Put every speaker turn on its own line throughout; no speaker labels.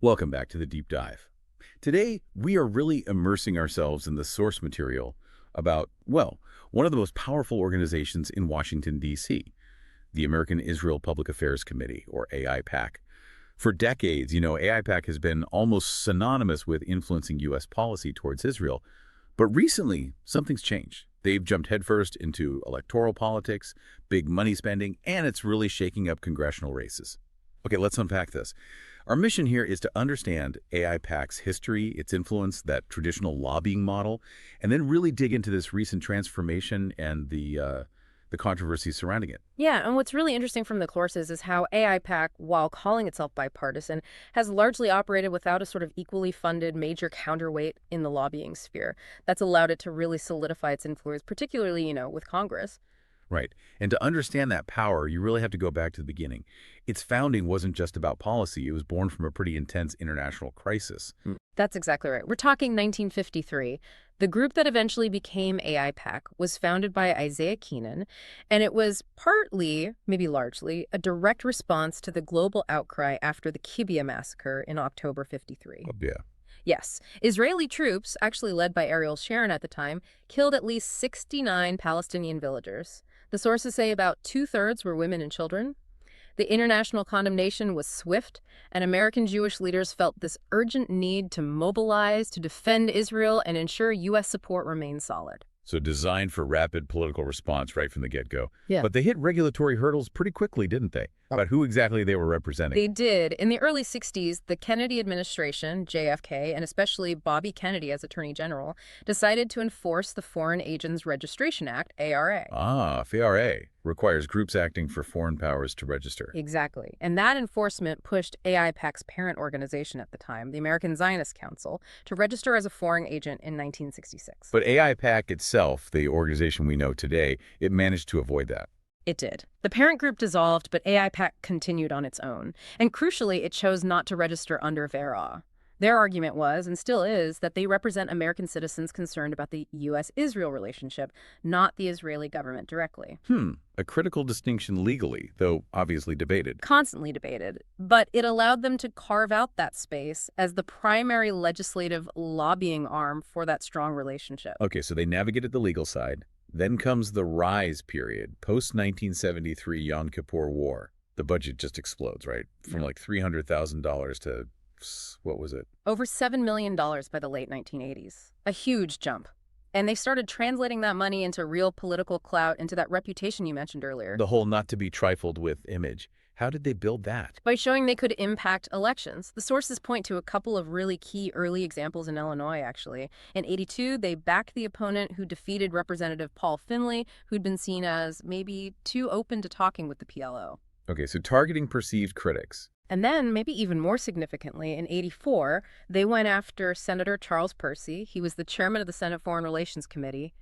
Welcome back to the Deep Dive. Today, we are really immersing ourselves in the source material about, well, one of the most powerful organizations in Washington, D.C., the American Israel Public Affairs Committee, or AIPAC. For decades, AIPAC has been almost synonymous with influencing U.S. policy towards Israel. But recently, something's changed. They've jumped headfirst into electoral politics, big money spending, and it's really shaking up congressional races. Okay, let's unpack this. Our mission here is to understand AIPAC's history, its influence, that traditional lobbying model, and then really dig into this recent transformation and the controversies surrounding it.
Yeah, and what's really interesting from the courses is how AIPAC, while calling itself bipartisan, has largely operated without a sort of equally funded major counterweight in the lobbying sphere. That's allowed it to really solidify its influence, particularly, with Congress.
Right. And to understand that power, you really have to go back to the beginning. Its founding wasn't just about policy. It was born from a pretty intense international crisis.
That's exactly right. We're talking 1953. The group that eventually became AIPAC was founded by Isaiah Keenan, and it was partly, maybe largely, a direct response to the global outcry after the Qibya massacre in October 53.
Oh, yeah.
Yes, Israeli troops, actually led by Ariel Sharon at the time, killed at least 69 Palestinian villagers. The sources say about two-thirds were women and children. The international condemnation was swift, and American Jewish leaders felt this urgent need to mobilize to defend Israel and ensure U.S. support remained solid.
So designed for rapid political response right from the get-go.
Yeah.
But they hit regulatory hurdles pretty quickly, didn't they? About who exactly they were representing.
They did. In the early 60s, the Kennedy administration, JFK, and especially Bobby Kennedy as Attorney General, decided to enforce the Foreign Agents Registration Act, ARA.
FARA requires groups acting for foreign powers to register.
Exactly. And that enforcement pushed AIPAC's parent organization at the time, the American Zionist Council, to register as a foreign agent in 1966.
But AIPAC itself, the organization we know today, it managed to avoid that.
It did. The parent group dissolved, but AIPAC continued on its own. And crucially, it chose not to register under FARA. Their argument was, and still is, that they represent American citizens concerned about the U.S.-Israel relationship, not the Israeli government directly.
A critical distinction legally, though obviously debated.
Constantly debated. But it allowed them to carve out that space as the primary legislative lobbying arm for that strong relationship.
Okay, so they navigated the legal side. Then comes the rise period, post-1973 Yom Kippur War. The budget just explodes, right? From like $300,000 to, what was it?
Over $7 million by the late 1980s. A huge jump. And they started translating that money into real political clout, into that reputation you mentioned earlier.
The whole not to be trifled with image. How did they build that?
By showing they could impact elections. The sources point to a couple of really key early examples in Illinois, actually. In '82, they backed the opponent who defeated Representative Paul Finley, who'd been seen as maybe too open to talking with the PLO.
Okay, so targeting perceived critics.
And then, maybe even more significantly, in '84, they went after Senator Charles Percy. He was the chairman of the Senate Foreign Relations Committee.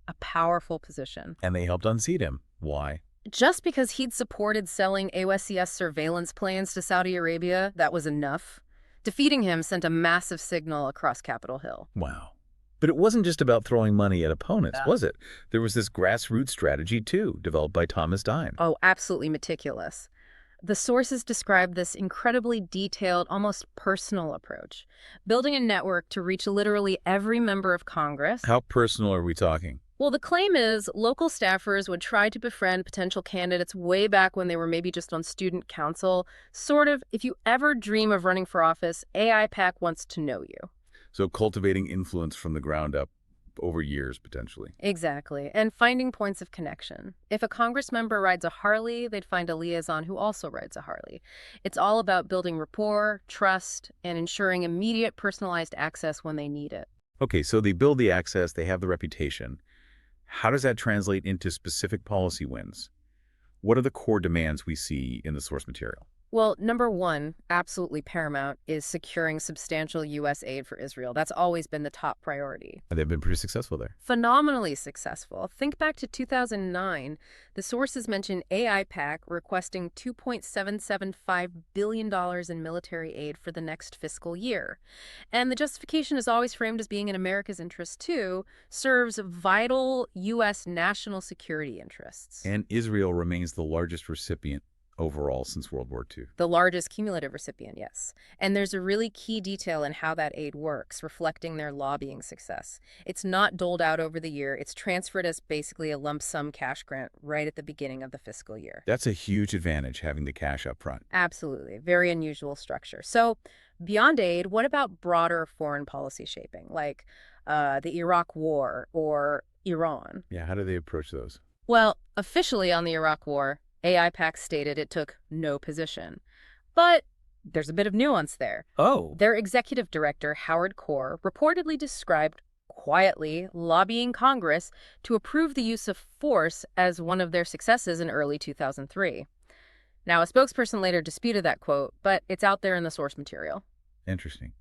A powerful position.
And they helped unseat him. Why?
Just because he'd supported selling AWSCS surveillance planes to Saudi Arabia, that was enough. Defeating him sent a massive signal across Capitol Hill.
Wow. But it wasn't just about throwing money at opponents, was it? There was this grassroots strategy, too, developed by Thomas Dime.
Oh, absolutely meticulous. The sources describe this incredibly detailed, almost personal approach, building a network to reach literally every member of Congress.
How personal are we talking?
Well, the claim is local staffers would try to befriend potential candidates way back when they were maybe just on student council. Sort of, if you ever dream of running for office, AIPAC wants to know you.
So cultivating influence from the ground up over years, potentially.
Exactly. And finding points of connection. If a Congress member rides a Harley, they'd find a liaison who also rides a Harley. It's all about building rapport, trust, and ensuring immediate personalized access when they need it.
Okay, so they build the access, they have the reputation. How does that translate into specific policy wins? What are the core demands we see in the source material?
Well, number one, absolutely paramount, is securing substantial U.S. aid for Israel. That's always been the top priority.
And they've been pretty successful there.
Phenomenally successful. Think back to 2009. The sources mention AIPAC requesting $2.775 billion in military aid for the next fiscal year. And the justification is always framed as being in America's interest, too, serves vital U.S. national security interests.
And Israel remains the largest recipient overall since World War II.
The largest cumulative recipient, yes. And there's a really key detail in how that aid works, reflecting their lobbying success. It's not doled out over the year. It's transferred as basically a lump sum cash grant right at the beginning of the fiscal year.
That's a huge advantage, having the cash up front.
Absolutely. Very unusual structure. So beyond aid, what about broader foreign policy shaping, like the Iraq War or Iran?
Yeah, how do they approach those?
Well, officially on the Iraq War, AIPAC stated it took no position. But there's a bit of nuance there.
Oh.
Their executive director, Howard Core, reportedly described quietly lobbying Congress to approve the use of force as one of their successes in early 2003. Now, a spokesperson later disputed that quote, but it's out there in the source material.
Interesting.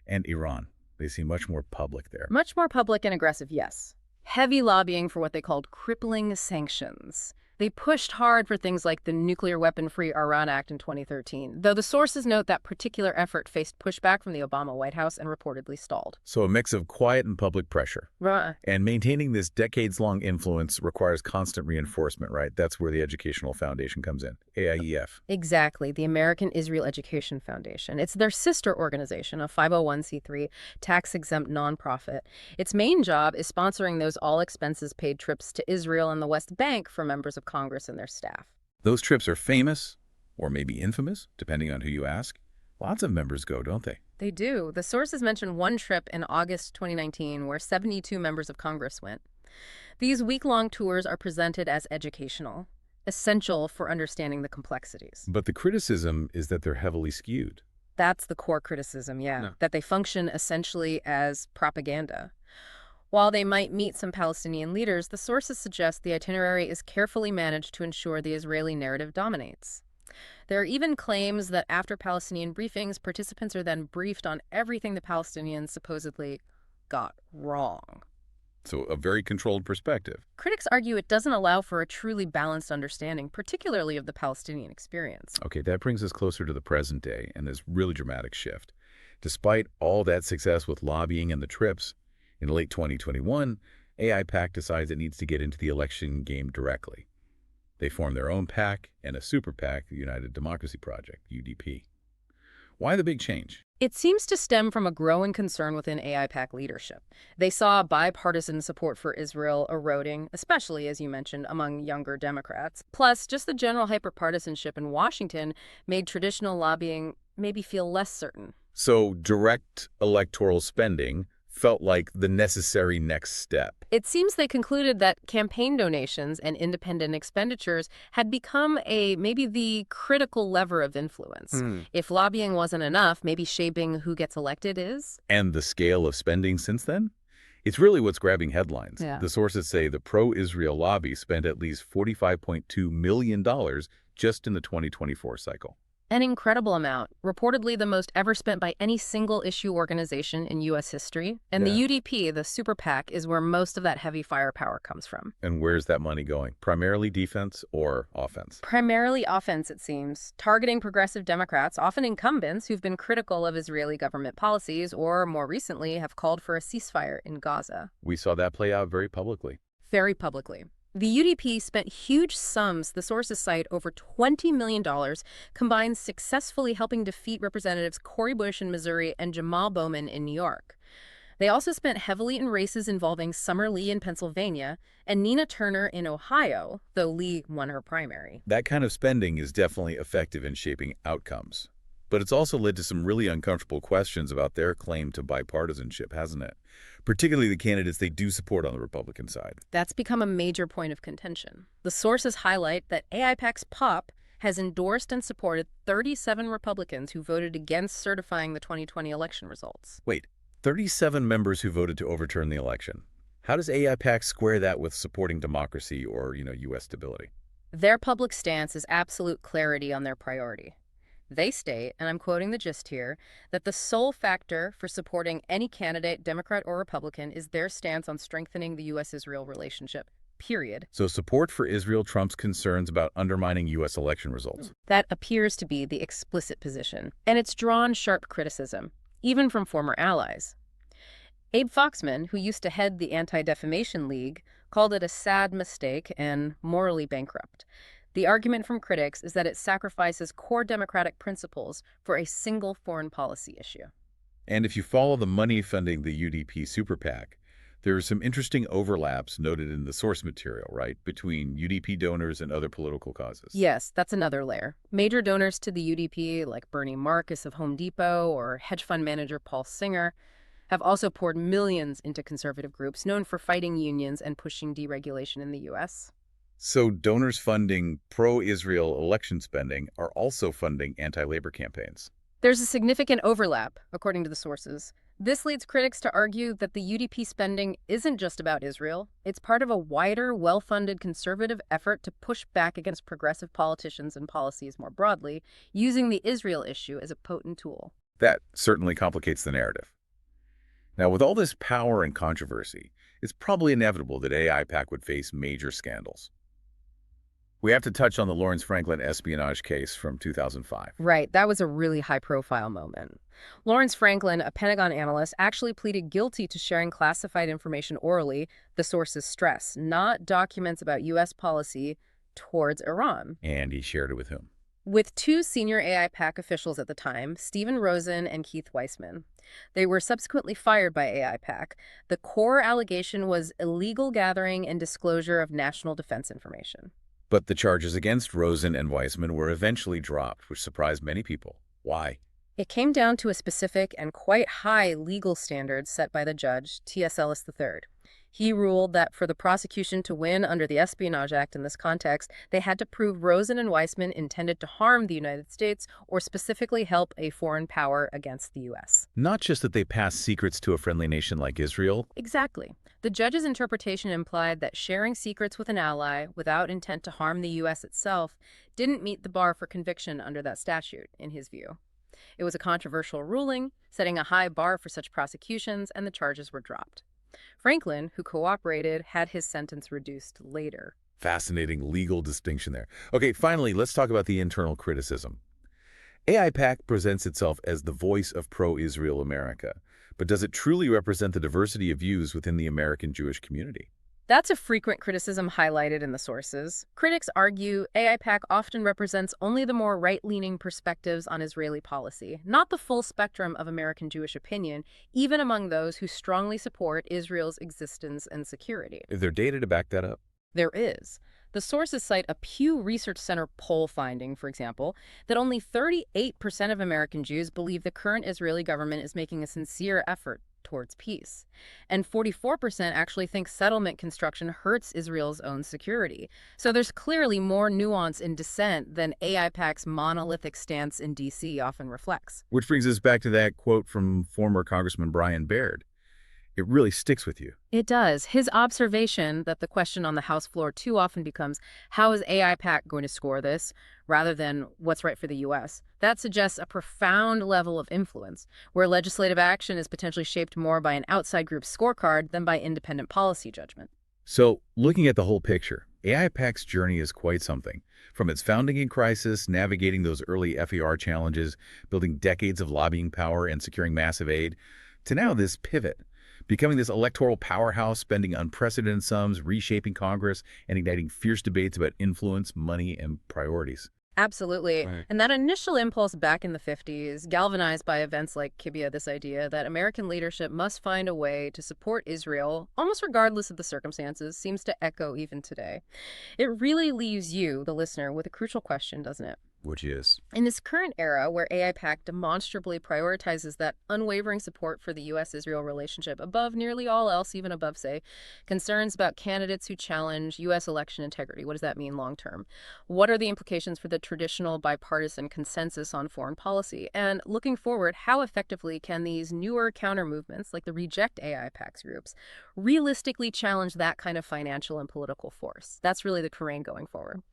And Iran. They seem much more public there.
Much more public and aggressive, yes. Heavy lobbying for what they called crippling sanctions. They pushed hard for things like the Nuclear Weapon-Free Iran Act in 2013, though the sources note that particular effort faced pushback from the Obama White House and reportedly stalled.
So a mix of quiet and public pressure.
Right.
And maintaining this decades-long influence requires constant reinforcement, right? That's where the educational foundation comes in, AIEF.
Exactly, the American Israel Education Foundation. It's their sister organization, a 501c3, tax-exempt nonprofit. Its main job is sponsoring those all-expenses-paid trips to Israel and the West Bank for members of Congress and their staff.
Those trips are famous, or maybe infamous, depending on who you ask. Lots of members go, don't they?
They do. The sources mention one trip in August 2019 where 72 members of Congress went. These week-long tours are presented as educational, essential for understanding the complexities.
But the criticism is that they're heavily skewed.
That's the core criticism, yeah,
No.
that they function essentially as propaganda. While they might meet some Palestinian leaders, the sources suggest the itinerary is carefully managed to ensure the Israeli narrative dominates. There are even claims that after Palestinian briefings, participants are then briefed on everything the Palestinians supposedly got wrong.
So a very controlled perspective.
Critics argue it doesn't allow for a truly balanced understanding, particularly of the Palestinian experience.
Okay, that brings us closer to the present day and this really dramatic shift. Despite all that success with lobbying and the trips, in late 2021, AIPAC decides it needs to get into the election game directly. They form their own PAC and a super PAC, the United Democracy Project, UDP. Why the big change?
It seems to stem from a growing concern within AIPAC leadership. They saw bipartisan support for Israel eroding, especially, as you mentioned, among younger Democrats. Plus, just the general hyperpartisanship in Washington made traditional lobbying maybe feel less certain.
So direct electoral spending felt like the necessary next step.
It seems they concluded that campaign donations and independent expenditures had become maybe the critical lever of influence. If lobbying wasn't enough, maybe shaping who gets elected is.
And the scale of spending since then? It's really what's grabbing headlines.
Yeah.
The sources say the pro-Israel lobby spent at least $45.2 million just in the 2024 cycle.
An incredible amount, reportedly the most ever spent by any single-issue organization in U.S. history. And the UDP, the super PAC, is where most of that heavy firepower comes from.
And where's that money going? Primarily defense or offense?
Primarily offense, it seems, targeting progressive Democrats, often incumbents who've been critical of Israeli government policies or, more recently, have called for a ceasefire in Gaza.
We saw that play out very publicly.
Very publicly. The UDP spent huge sums, the sources cite over $20 million, combined successfully helping defeat Representatives Cori Bush in Missouri and Jamal Bowman in New York. They also spent heavily in races involving Summer Lee in Pennsylvania and Nina Turner in Ohio, though Lee won her primary.
That kind of spending is definitely effective in shaping outcomes. But it's also led to some really uncomfortable questions about their claim to bipartisanship, hasn't it? Particularly the candidates they do support on the Republican side.
That's become a major point of contention. The sources highlight that AIPAC's POP has endorsed and supported 37 Republicans who voted against certifying the 2020 election results.
Wait, 37 members who voted to overturn the election. How does AIPAC square that with supporting democracy or, U.S. stability?
Their public stance is absolute clarity on their priority. They state, and I'm quoting the gist here, that the sole factor for supporting any candidate, Democrat or Republican, is their stance on strengthening the U.S.-Israel relationship, period.
So support for Israel trumps concerns about undermining U.S. election results.
That appears to be the explicit position, and it's drawn sharp criticism, even from former allies. Abe Foxman, who used to head the Anti-Defamation League, called it a sad mistake and morally bankrupt. The argument from critics is that it sacrifices core democratic principles for a single foreign policy issue.
And if you follow the money funding the UDP super PAC, there are some interesting overlaps noted in the source material, right, between UDP donors and other political causes.
Yes, that's another layer. Major donors to the UDP, like Bernie Marcus of Home Depot or hedge fund manager Paul Singer, have also poured millions into conservative groups known for fighting unions and pushing deregulation in the U.S.
So donors funding pro-Israel election spending are also funding anti-labor campaigns.
There's a significant overlap, according to the sources. This leads critics to argue that the UDP spending isn't just about Israel. It's part of a wider, well-funded conservative effort to push back against progressive politicians and policies more broadly, using the Israel issue as a potent tool.
That certainly complicates the narrative. Now, with all this power and controversy, it's probably inevitable that AIPAC would face major scandals. We have to touch on the Lawrence Franklin espionage case from 2005.
Right, that was a really high-profile moment. Lawrence Franklin, a Pentagon analyst, actually pleaded guilty to sharing classified information orally, the sources stress, not documents about U.S. policy towards Iran.
And he shared it with whom?
With two senior AIPAC officials at the time, Stephen Rosen and Keith Weissman. They were subsequently fired by AIPAC. The core allegation was illegal gathering and disclosure of national defense information.
But the charges against Rosen and Weissman were eventually dropped, which surprised many people. Why?
It came down to a specific and quite high legal standard set by the judge, T.S. Ellis III. He ruled that for the prosecution to win under the Espionage Act in this context, they had to prove Rosen and Weissman intended to harm the United States or specifically help a foreign power against the U.S.
Not just that they passed secrets to a friendly nation like Israel.
Exactly. The judge's interpretation implied that sharing secrets with an ally without intent to harm the U.S. itself didn't meet the bar for conviction under that statute, in his view. It was a controversial ruling, setting a high bar for such prosecutions, and the charges were dropped. Franklin, who cooperated, had his sentence reduced later.
Fascinating legal distinction there. Okay, finally, let's talk about the internal criticism. AIPAC presents itself as the voice of pro-Israel America, but does it truly represent the diversity of views within the American Jewish community?
That's a frequent criticism highlighted in the sources. Critics argue AIPAC often represents only the more right-leaning perspectives on Israeli policy, not the full spectrum of American Jewish opinion, even among those who strongly support Israel's existence and security.
Is there data to back that up?
There is. The sources cite a Pew Research Center poll finding, for example, that only 38% of American Jews believe the current Israeli government is making a sincere effort towards peace. And 44% actually think settlement construction hurts Israel's own security. So there's clearly more nuance in dissent than AIPAC's monolithic stance in D.C. often reflects.
Which brings us back to that quote from former Congressman Brian Baird. It really sticks with you.
It does. His observation that the question on the House floor too often becomes, how is AIPAC going to score this, rather than what's right for the U.S. That suggests a profound level of influence, where legislative action is potentially shaped more by an outside group's scorecard than by independent policy judgment.
So, looking at the whole picture, AIPAC's journey is quite something. From its founding in crisis, navigating those early FER challenges, building decades of lobbying power and securing massive aid, to now this pivot, becoming this electoral powerhouse, spending unprecedented sums, reshaping Congress, and igniting fierce debates about influence, money, and priorities.
Absolutely.
Right.
And that initial impulse back in the 50s, galvanized by events like Qibya, this idea that American leadership must find a way to support Israel, almost regardless of the circumstances, seems to echo even today. It really leaves you, the listener, with a crucial question, doesn't it?
Which is?
In this current era where AIPAC demonstrably prioritizes that unwavering support for the U.S.-Israel relationship above nearly all else, even above, say, concerns about candidates who challenge U.S. election integrity, what does that mean long term? What are the implications for the traditional bipartisan consensus on foreign policy? And looking forward, how effectively can these newer counter-movements, like the Reject AIPAC's groups, realistically challenge that kind of financial and political force? That's really the terrain going forward.